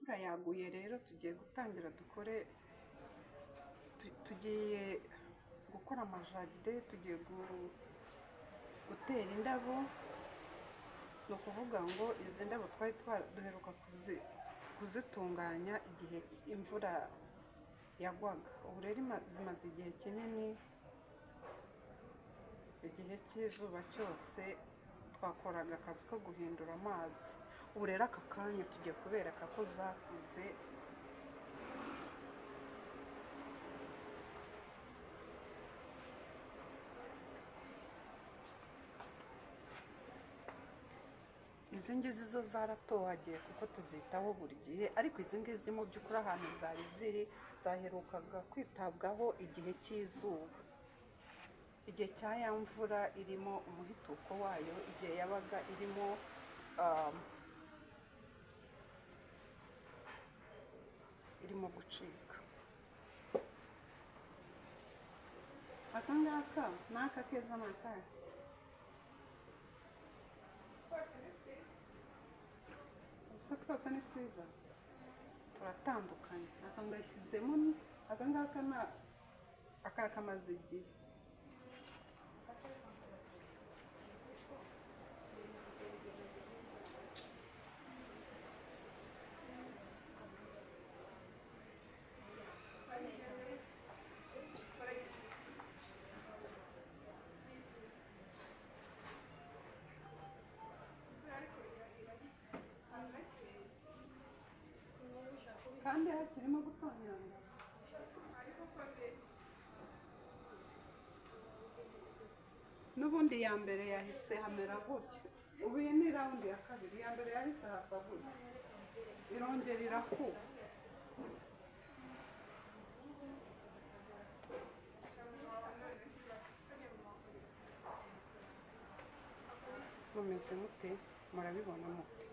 imvura yaguye rero tugiye gutangira tugiye gukora amajaride, tugiye gutera indabo. Ni ukuvuga ngo izi ndabo twari duheruka kuzitunganya igihe imvura yagwaga. Ubu rero zimaze igihe kinini, igihe cy'izuba cyose twakoraga akazi ko guhindura amazi. Ubu rero aka kanya tugiye kubereka ko zakuze. Izi ngizi zo zaratohagiye kuko tuzitaho buri gihe, ariko izi ngizi mu by'ukuri ahantu zari ziri zaherukaga kwitabwaho igihe cy'izuba, igihe cya ya mvura irimo umuhituko wayo, igihe yabaga irimo gucika. Aka ngaka ni aka keza, ni akahe? Ubusa twose ni twiza, turatandukanye. Aka ngashyizemo, aka ngaka ni aka kamaze igihe. Kandi hakirimo gutonyanga. N'ubundi ya mbere yahise hamera gutyo. Ubu iyi ni raundi ya kabiri. Ya mbere yahise hasa gutyo, irongera irakuba. Mumeze mute? Murabibona mute?